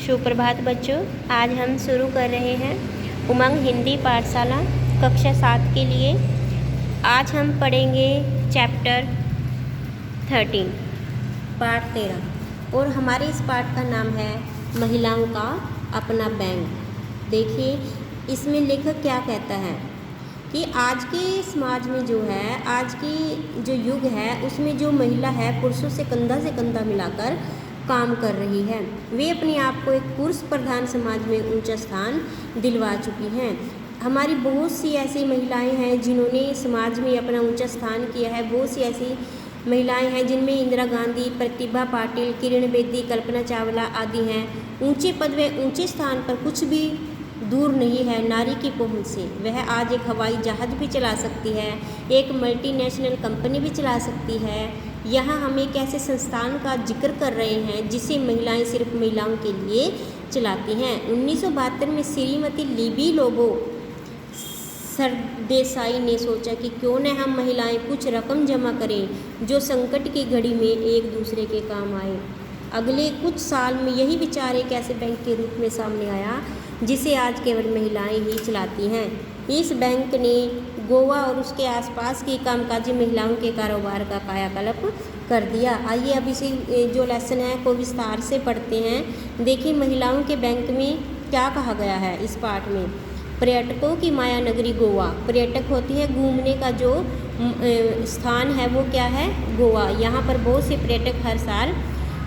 सुप्रभात बच्चों, आज हम शुरू कर रहे हैं उमंग हिंदी पाठशाला कक्षा 7 के लिए। आज हम पढ़ेंगे चैप्टर 13 पाठ 13 और हमारे इस पाठ का नाम है महिलाओं का अपना बैंक। देखिए इसमें लेखक क्या कहता है कि आज के समाज में जो है, आज की जो युग है उसमें जो महिला है पुरुषों से कंधा मिलाकर काम कर रही है। वे अपने आप को एक पुरुष प्रधान समाज में ऊंचा स्थान दिलवा चुकी हैं। हमारी बहुत सी ऐसी महिलाएं हैं जिन्होंने समाज में अपना ऊंचा स्थान किया है। बहुत सी ऐसी महिलाएं हैं जिनमें इंदिरा गांधी, प्रतिभा पाटिल, किरण बेदी, कल्पना चावला आदि हैं। ऊंचे पद व ऊंचे स्थान पर कुछ भी दूर नहीं है नारी की पहुंच से। वह आज एक हवाई जहाज भी चला सकती है, एक मल्टीनेशनल कंपनी भी चला सकती है। यहाँ हम एक ऐसे संस्थान का जिक्र कर रहे हैं जिसे महिलाएं सिर्फ महिलाओं के लिए चलाती हैं। 1972 में श्रीमती लिबी लोबो सरदेसाई ने सोचा कि क्यों न हम महिलाएं कुछ रकम जमा करें जो संकट की घड़ी में एक दूसरे के काम आए। अगले कुछ साल में यही विचार एक ऐसे बैंक के रूप में सामने आया जिसे आज केवल महिलाएं ही चलाती हैं। इस बैंक ने गोवा और उसके आसपास की कामकाजी महिलाओं के कारोबार का कायाकल्प कर दिया। आइए अब इसी जो लेसन है को विस्तार से पढ़ते हैं। देखिए महिलाओं के बैंक में क्या कहा गया है इस पाठ में। पर्यटकों की माया नगरी गोवा। पर्यटक होती है घूमने का जो स्थान है वो क्या है, गोवा। यहाँ पर बहुत से पर्यटक हर साल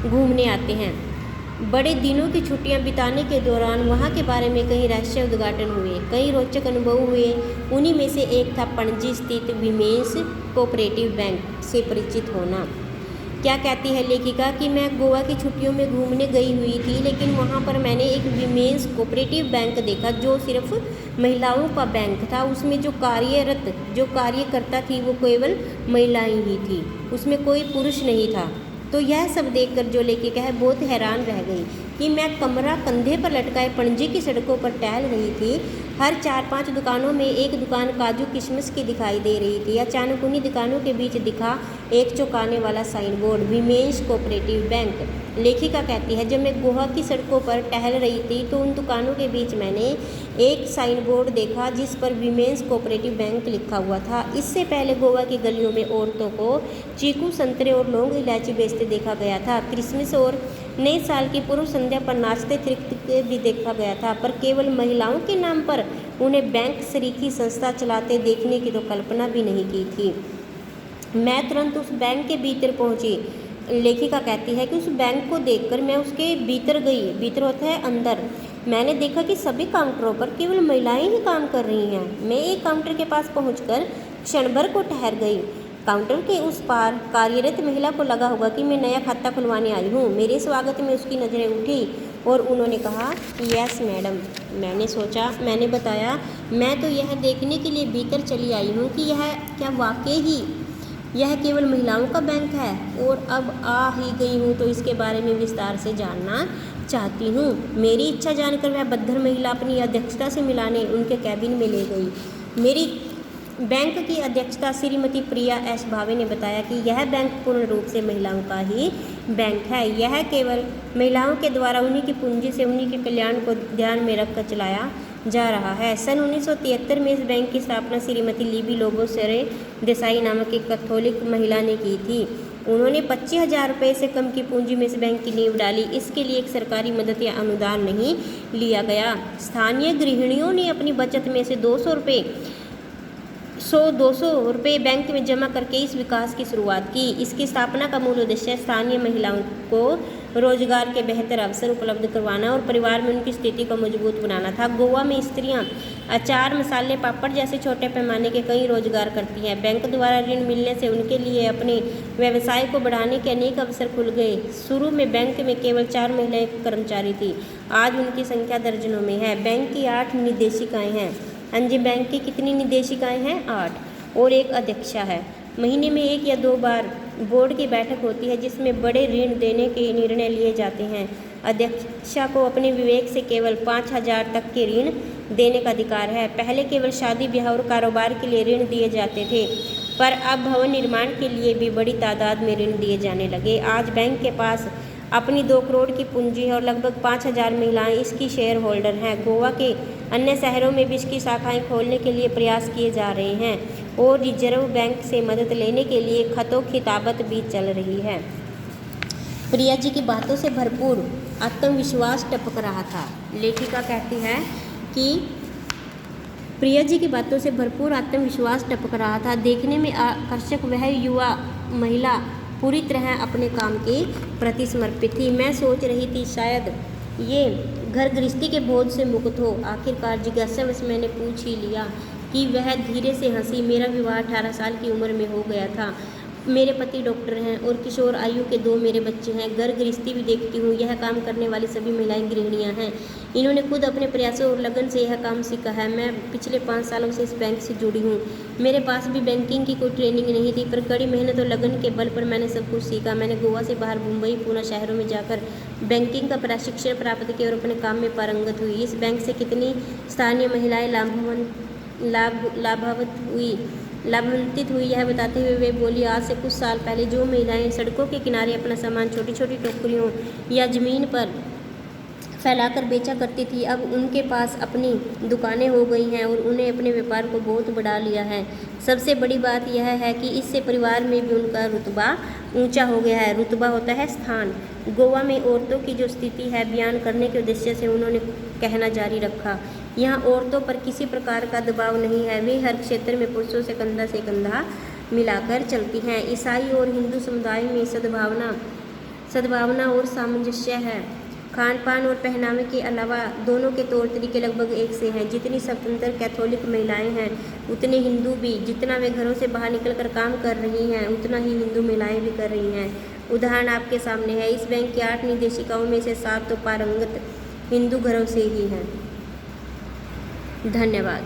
घूमने आते हैं। बड़े दिनों की छुट्टियां बिताने के दौरान वहां के बारे में कई रहस्य उद्घाटन हुए, कई रोचक अनुभव हुए। उन्हीं में से एक था पणजी स्थित विमेंस कोऑपरेटिव बैंक से परिचित होना। क्या कहती है लेखिका कि मैं गोवा की छुट्टियों में घूमने गई हुई थी, लेकिन वहां पर मैंने एक विमेंस कोऑपरेटिव बैंक देखा जो सिर्फ महिलाओं का बैंक था। उसमें जो कार्यकर्ता थी वो केवल महिलाएं ही थी, उसमें कोई पुरुष नहीं था। तो यह सब देखकर जो लेखिका है बहुत हैरान रह गई कि मैं कमरा कंधे पर लटकाए पणजी की सड़कों पर टहल रही थी। हर 4-5 दुकानों में एक दुकान काजू किशमिश की दिखाई दे रही थी। अचानक उन्हीं दुकानों के बीच दिखा एक चौंकाने वाला sign board, women's cooperative bank. लेखिका कहती है जब मैं गोवा की सड़कों पर टहल रही थी तो उन दुकानों के बीच मैंने एक साइन बोर्ड देखा जिस पर विमेंस कोऑपरेटिव बैंक लिखा हुआ था। इससे पहले गोवा की गलियों में औरतों को चीकू, संतरे और लौंग इलायची बेचते देखा गया था। क्रिसमस और नए साल की पूर्व संध्या पर नाचते थिरकते भी देखा गया था, पर केवल महिलाओं के नाम पर उन्हें बैंक सरीखी संस्था चलाते देखने की तो कल्पना भी नहीं की थी। मैं तुरंत उस बैंक के भीतर पहुंची। लेखिका कहती है कि उस बैंक को देखकर मैं उसके भीतर गई। भीतर होता है अंदर। मैंने देखा कि सभी काउंटरों पर केवल महिलाएं ही काम कर रही हैं। मैं एक काउंटर के पास पहुंचकर क्षण भर को ठहर गई। काउंटर के उस पार कार्यरत महिला को लगा होगा कि मैं नया खाता खुलवाने आई हूँ। मेरे स्वागत में उसकी नज़रें उठी और उन्होंने कहा यस मैडम। मैंने बताया मैं तो यह देखने के लिए भीतर चली आई हूँ कि यह क्या वाकई ही यह केवल महिलाओं का बैंक है, और अब आ ही गई हूँ तो इसके बारे में विस्तार से जानना चाहती हूँ। मेरी इच्छा जानकर वह बद्दर महिला अपनी अध्यक्षता से मिलाने उनके कैबिन में ले गई। मेरी बैंक की अध्यक्षता श्रीमती प्रिया एस भावे ने बताया कि यह बैंक पूर्ण रूप से महिलाओं का ही बैंक है। यह केवल महिलाओं के द्वारा उन्हीं की पूंजी से उन्हीं के कल्याण को ध्यान में रखकर चलाया जा रहा है। सन 1973 में इस बैंक की स्थापना श्रीमती लिबी लोबो सरदेसाई नामक एक कैथोलिक महिला ने की थी। उन्होंने 25,000 रुपये से कम की पूंजी में इस बैंक की नींव डाली। इसके लिए एक सरकारी मदद या अनुदान नहीं लिया गया। स्थानीय गृहिणियों ने अपनी बचत में से 200 रुपये बैंक में जमा करके इस विकास की शुरुआत की। इसकी स्थापना का मूल उद्देश्य स्थानीय महिलाओं को रोजगार के बेहतर अवसर उपलब्ध करवाना और परिवार में उनकी स्थिति को मजबूत बनाना था। गोवा में स्त्रियां अचार, मसाले, पापड़ जैसे छोटे पैमाने के कई रोजगार करती हैं। बैंक द्वारा ऋण मिलने से उनके लिए अपने व्यवसाय को बढ़ाने के अनेक अवसर खुल गए। शुरू में बैंक में केवल 4 महिलाएं कर्मचारी थी, आज उनकी संख्या दर्जनों में है। बैंक की 8 निर्देशिकाएँ हैं। हाँ जी, बैंक की कितनी निर्देशिकाएँ हैं? 8, और एक अध्यक्षा है। महीने में 1 या 2 बार बोर्ड की बैठक होती है जिसमें बड़े ऋण देने के निर्णय लिए जाते हैं। अध्यक्षा को अपने विवेक से केवल 5,000 तक के ऋण देने का अधिकार है। पहले केवल शादी ब्याह और कारोबार के लिए ऋण दिए जाते थे, पर अब भवन निर्माण के लिए भी बड़ी तादाद में ऋण दिए जाने लगे। आज बैंक के पास अपनी 2 करोड़ की पूंजी है और लगभग 5,000 महिलाएं इसकी शेयर होल्डर हैं। गोवा के अन्य शहरों में भी इसकी शाखाएं खोलने के लिए प्रयास किए जा रहे हैं और रिजर्व बैंक से मदद लेने के लिए खतों खिताबत भी चल रही है। प्रिया जी की बातों से भरपूर आत्मविश्वास टपक रहा था। लेखिका कहती है कि प्रिया जी की बातों से भरपूर आत्मविश्वास टपक रहा था। देखने में आकर्षक वह युवा महिला पूरी तरह अपने काम के प्रति समर्पित थी। मैं सोच रही थी शायद ये घर गृहस्थी के बोझ से मुक्त हो। आखिरकार जिज्ञासावश मैंने पूछ ही लिया कि वह धीरे से हंसी। मेरा विवाह 18 साल की उम्र में हो गया था। मेरे पति डॉक्टर हैं और किशोर आयु के 2 मेरे बच्चे हैं। घर गृहस्थी भी देखती हूँ। यह काम करने वाली सभी महिलाएं गृहिणियाँ हैं। इन्होंने खुद अपने प्रयासों और लगन से यह काम सीखा है। मैं पिछले 5 सालों से इस बैंक से जुड़ी हूँ। मेरे पास भी बैंकिंग की कोई ट्रेनिंग नहीं थी, पर कड़ी मेहनत और लगन के बल पर मैंने सब कुछ सीखा। मैंने गोवा से बाहर मुंबई, पुणे शहरों में जाकर बैंकिंग का प्रशिक्षण प्राप्त किया और अपने काम में पारंगत हुई। इस बैंक से कितनी स्थानीय महिलाएं लाभान्वित हुई यह बताते हुए वे बोली, आज से कुछ साल पहले जो महिलाएं सड़कों के किनारे अपना सामान छोटी छोटी टोकरियों या ज़मीन पर फैलाकर बेचा करती थी, अब उनके पास अपनी दुकानें हो गई हैं और उन्हें अपने व्यापार को बहुत बढ़ा लिया है। सबसे बड़ी बात यह है कि इससे परिवार में भी उनका रुतबा ऊंचा हो गया है। रुतबा होता है स्थान। गोवा में औरतों की जो स्थिति है बयान करने के उद्देश्य से उन्होंने कहना जारी रखा, यहाँ औरतों पर किसी प्रकार का दबाव नहीं है। वे हर क्षेत्र में पुरुषों से कंधा मिलाकर चलती हैं। ईसाई और हिंदू समुदाय में सद्भावना और सामंजस्य है। खान पान और पहनावे के अलावा दोनों के तौर तरीके लगभग एक से हैं। जितनी स्वतंत्र कैथोलिक महिलाएं हैं उतने हिंदू भी। जितना वे घरों से बाहर निकलकर काम कर रही हैं उतना ही हिंदू महिलाएं भी कर रही हैं। उदाहरण आपके सामने है। इस बैंक की 8 निर्देशिकाओं में से 7 तो पारंगत हिंदू घरों से ही हैं। धन्यवाद।